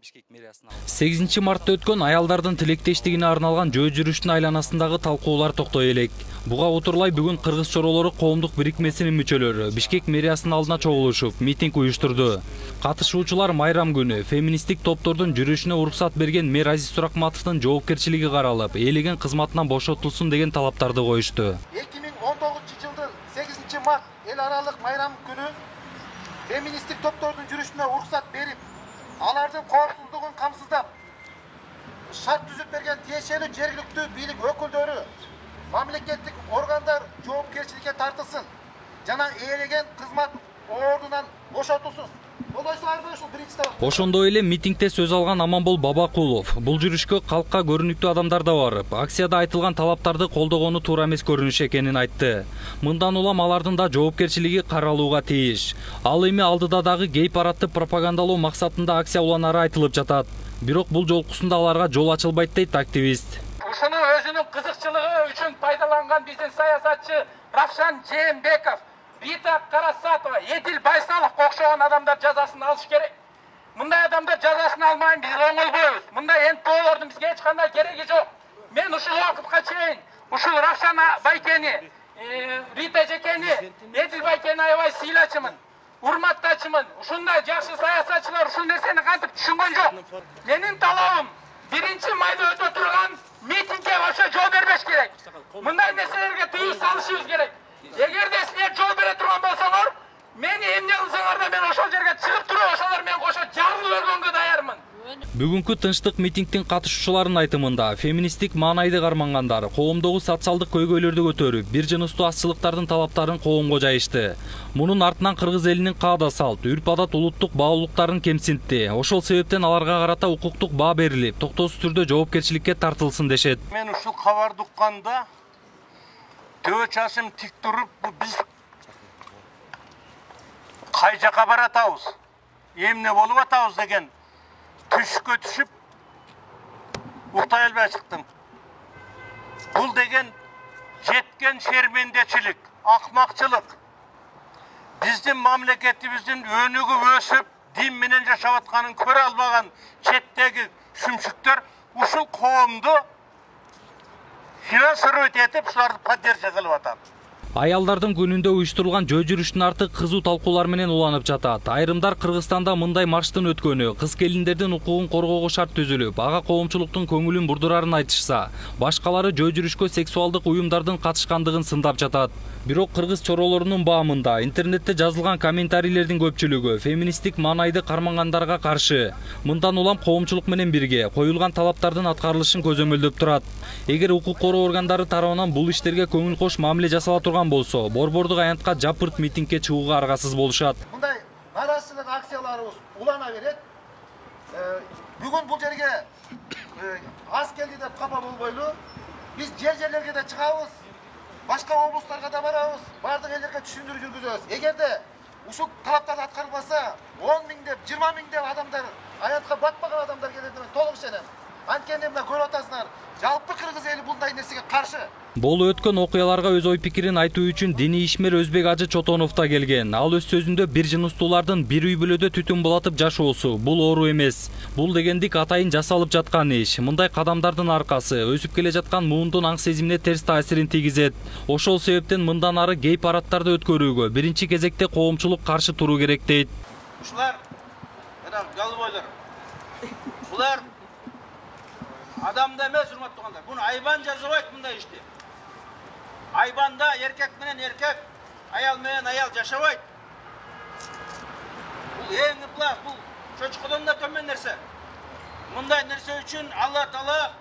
8 мартта өткөн аялдардын тилектештигине арналган жөө жүрүштүн айланасындагы талкуулар токтой элек. Буга утурлай бүгүн кыргыз чоролору коомдук бирикмесинин мүчөлөрү Бишкек мэриясынын алдына чогулушуп, митинг уюштурду. Катышуучулар майрам күнү феминисттик топтордун жүрүшүнө уруксат берген мэр Азиз Суракматовдун жоопкерчилиги каралып, ээлеген кызматынан бошотулсун деген талаптарды коюшту. 2019-жылдын 8 март эл аралык майрам күнү феминисттик топтордун жүрүшүнө уруксат берип, алардын коопсуздугун камсыздап, шарт түзүп берген тиешелүү жергиликтүү бийлик өкүлдөрү, мамлекеттик органдар жоопкерчиликке тартылсын жана ээлеген кызмат ордунан бошотулсун. Ошондой эле митингде сөз алган Аманбол Бабакулов бул жүрүшкө калкка көрүнүктүү адамдар да барып, акцияда айтылган талаптарды колдогону туура эмес көрүнүш экенин айтты. Мындан улам алардын да жоопкерчилиги каралууга тийиш. Ал эми алдыда дагы гей парадты пропагандалоо максатында акция уланары айтылып жатат. Бирок бул жолкусунда аларга жол ачылбайт дейт активист. Ушуну өзүнүн кызыкчылыгы үчүн пайдаланган биздин саясатчы Равшан Жээнбеков, Рита Карасатова, Эдил Байсаловго окшогон адамдар жазасын алыш керек. Мындай адамдар жазасын алмайын биз оңолбойбуз. Мындай НПОлордун бизге эч кандай кереги жок. Мен ушул убакытка чейин ушул Равшан Байкени, Рита Жекени, Эдил Байкени аябай сыйлачымын, урматтачымын. Ушундай жакшы саясатчылар ушул нерсени кантип түшүнгөн жок. Менин талабым 1 майда өтө турган митингге вообще жол бербеш керек. Мындай нерселерге тыюу салышыбыз керек. Эгерде силер жол бере турган болсоңор, мени эмне кылсаңар да мен ошол жерге чыгып туруп, ошолор менен кошо жарылып өлгөнгө даярмын. Бүгүнкү тынчтык митингдин катышуучуларынын айтымында феминисттик маанайды кармангандар коомдогу социалдык көйгөйлөрдү көтөрүп, бир жыныстуу азчылыктардын талаптарын коомго жайышты. Мунун артынан кыргыз элинин каада салт, үрп-адат, улуттук баалуулуктарын кемсинтти. Ошол себептен аларга карата укуктук баа берилип, токтоосуз түрдө жоопкерчиликке тартылсын дешет. Мен ушул кабарды укканда төбө чашым тик туруп, биз кай жака баратабыз, эмне болуп атабыз деген түшкө түшүп уктай албай чыктым. Бул деген жеткен шермендечилик, акмакчылык. Биздин мамлекетибиздин өнүгүп өсүп, дин менен жашап атканын көрө албаган четтеги шүмшүктөр ушул коомду финансировать этип, шуларды поддержка кылып атат. Аялдардын күнүндө уюштурулган жөө жүрүштүн арты кызуу талкуулар менен уланып жатат. Айрымдар Кыргызстанда мындай марштын өткөнү, кыз келиндердин укугун коргоого шарт түзүлүп, ага коомчулуктун көңүлүн бурдурарын айтышса, башкалары жөө жүрүшкө сексуалдык уюмдардын катышкандыгын сындап жатат. Бирок кыргыз чоролорунун баамында интернетте жазылган комментарийлердин көпчүлүгү феминисттик маанайды кармангандарга каршы. Мындан улам коомчулук менен бирге коюлган талаптардын аткарылышын көзөмөлдөп турат. Эгер укук коргоо органдары тарабынан бул иштерге көңүл кош мамиле жасала турган болсо, борбордук аянтка жапырт митингге чыгууга аргасыз болушат. Мындай наразычылык акцияларыбыз улана берет. Бүгүн бул жерге аз келди деп капа болбойлу. Биз жерлерге да чыгабыз. Башка облустарга да барабыз, бардык элдерге түшүндүрүү жүргүзөбүз. Эгерде ушул талаптарды аткарылбаса, 10 миң деп, 20 миң деп адамдар, аянтка батпаган адамдар келет деп толук ишенем. Анткени мына көрүп атасыңар, жалпы кыргыз эли мындай нерсеге каршы. Болуп өткөн окуяларга өз ой пикирин айтуу үчүн диний ишмер Өзбек Ажы Чотонов да келген. Ал өз сөзүндө бир жыныстуулардын бир үй бүлөдө түтүн булатып жашоосу бул оору эмес. Бул дегендик атайын жасалып жаткан иш. Мындай кадамдардын аркасы өсүп келе жаткан муундун аң сезимине терс таасирин тийгизет. Ошол себептен мындан ары гей парадтарды өткөрүүгө биринчи кезекте коомчулук каршы туруу керек дейт. Ушулар мына галбойлор. Булар адамда эмес, урматтуу туугандар. Буну айбан жазбайт мындай ишти. Айбанда эркек менен эркек, аял менен аял жашабайт. Бул эң ыплак, бул чочкодон да төмөн нерсе. Мындай нерсе үчүн Алла Таала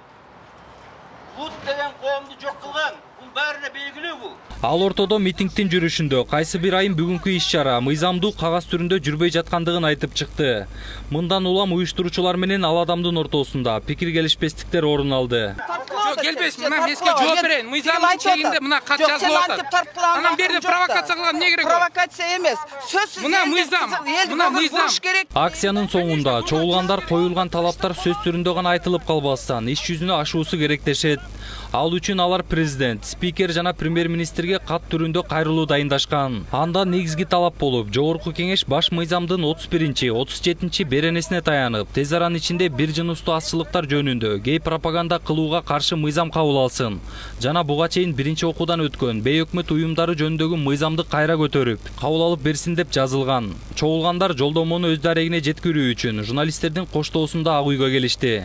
Бут деген коомду жок кылган. Бул баарына белгилүү бул. Ал ортодо митингдин жүрүшүндө кайсы бир айым бүгүнкү иш-чара мыйзамдуу кагаз түрүндө жүрбөй жаткандыгын айтып чыкты. Мындан улам уюштуруучулар менен ал адамдын ортосунда пикир келишпестиктер орун алды. келбесін, мына меске жооп берейін. Мыйзамдын чегинде мына кат жазылып атат. Анан берде провокация кылган эмне керек? Провокация эмес. Сөзсүз мына мыйзам. Акциянын соңунда чогулгандар коюлган талаптар сөз түрүндө гана айтылып калбастан иш жүзүнө ашуусу керектешет. Ал үчүн алар президент, спикер жана премьер-министрге кат түрүндө кайрылуу дайындашкан. Анда негизги талап болуп, жогорку кеңеш баш мыйзамдын 31-37 беренесине таянып, тез аранын ичинде бир жыныстуу азчылыктар жөнүндө гей пропаганда кылууга каршы мыйзам кабыл алсын. Жана буга чейин биринчи окуудан өткөн бейөкмөт уюмдары жөнүндөгү мыйзамды кайра көтөрүп, кабыл алып берсин деп жазылган. Чогулгандар жолдомону өз дарегине жеткирүү үчүн журналисттердин коштоосунда ак үйгө келишти.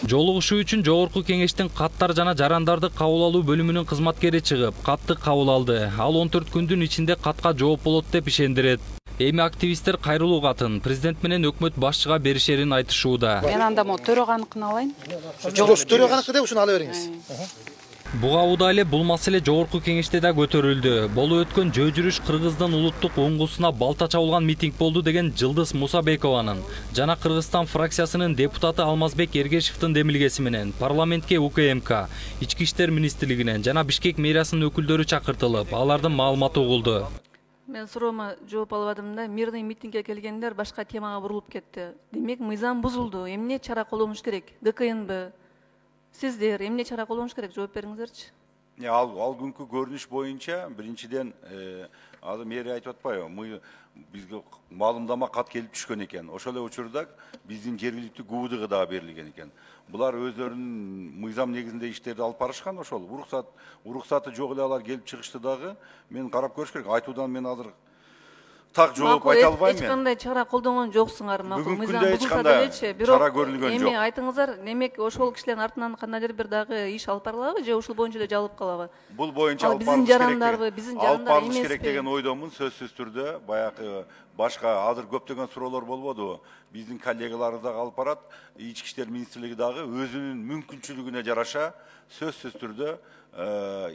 Жолугушуу үчүн жогорку кеңештин каттар жана жарандарды кабыл алуу бөлүмүнүн кызматкери чыгып, катты кабыл алды. Ал 14 күндүн ичинде катка жооп болот деп ишендирет. Эми активисттер кайрылуу катын президент менен өкмөт башчыга беришерин айтышууда. Мен анда мо төраганыкын алайын. Жок, төраганыкы деп ушуну ала бериңиз. Буга убада эле бул маселе жогорку кеңеште да көтөрүлдү. Болуп өткөн жөө жүрүш Кыргыздын улуттук оңгусуна балта чабылган митинг болду деген Жылдыз Мусабекованын жана Кыргызстан фракциясынын депутаты Алмазбек Эргешевдин демилгеси менен парламентке УКМК, Ички иштер министрлигинен жана Бишкек мэриясынын өкүлдөрү чакыртылып, алардын маалыматы угулду. Мен суроомо жооп албадым да, мирный митингге келгендер башка темага бурулуп кетти. Демек мыйзам бузулду. Эмне чара колдонуш керек? ГКНБ, сиздер эмне чара колдонуш керек? Жооп бериңиздерчи. Ал күнкү көрүнүш боюнча биринчиден азыр мэрия айтып атпайбы, бизге маалымдама кат келип түшкөн экен. Ошол эле учурда биздин жергиликтүү ГУБДга дагы берилген экен. Булар өздөрүнүн мыйзам негизинде иштерди алып барышкан, ошол уруксаты жок эле алар келип чыгышты дагы. Мен карап көрүш керек. Айтуудан мен азыр так жооп айта албайм мен. Эч кандай чара колдонгон жоксуңар, Бүгүнкү күндө эч кандай чара көрүлгөн жок. Эми айтыңыздар, демек ошол кишилердин артынан кандайдыр бир дагы иш алып барылабы же ушул боюнча эле жалып калабы? Бул боюнча алып барылыш керек. Биздин жарандар эмес керек деген ойдомун, сөзсүз түрдө. Баягы башка азыр көптөгөн суроолор болбодубу? Биздин коллегалар дагы алып барат, Ички иштер министрлиги дагы өзүнүн мүмкүнчүлүгүнө жараша сөзсүз түрдө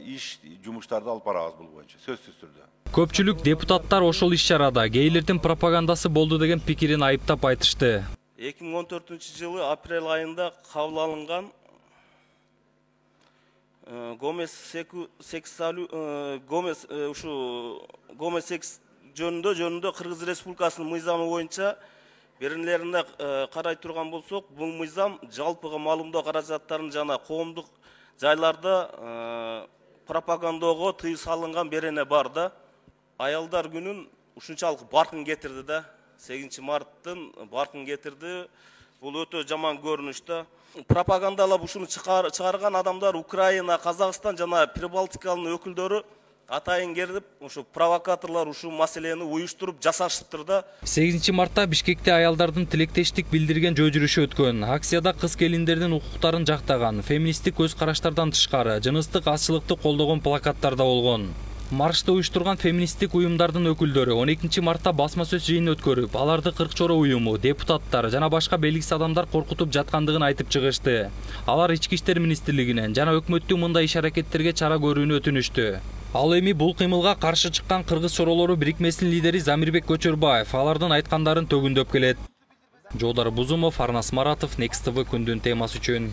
иш жумуштарды алып барабыз бул боюнча, сөзсүз түрдө. Көпчүлүк депутаттар ошол иш-чарада гейлердин пропагандасы болду деген пикирин айыптап айтышты. 2014-жылы апрель айында кабыл алынган гомосекс жөнүндө Кыргыз Республикасынын мыйзамы боюнча беренелерине карай турган болсок, бул мыйзам жалпыга маалымдоо каражаттарын жана коомдук жайларда пропагандоого тыюу салынган берене бар да. Аялдар күнүн ушунчалык баркын кетирди да. 8 марттын баркын кетирди. Бул өтө жаман көрүнүш да. Пропагандалап ушуну чыгарган адамдар Украина, Казакстан жана Прибалтиканын өкүлдөрү атайын келип, ушу провокаторлор ушу маселени уюштуруп жасашыптыр да. 8 мартта Бишкекте аялдардын тилектештик билдирген жөө жүрүшү өткөн. Акцияда кыз келиндердин укуктарын жактаган, феминисттик көз караштардан тышкары, жыныстык азчылыкты колдогон плакаттар да болгон. Маршты уюштурган феминисттик уюмдардын өкүлдөрү 12 мартта басма сөз жыйын өткөрүп, аларды 40 чоро уюму, депутаттар жана башка белгисиз адамдар коркутуп жаткандыгын айтып чыгышты. Алар Ички иштер министрлигинен жана өкмөттүн мындай иш-аракеттерге чара көрүүнү өтүнүштү. Ал эми бул кыймылга каршы чыккан кыргыз чоролору бирикмесинин лидери Замирбек Көчөрбаев алардын айткандарын төгүндөп келет. Жолдар Бузумов, Арнас Маратов, Next TV күндүн темасы үчүн.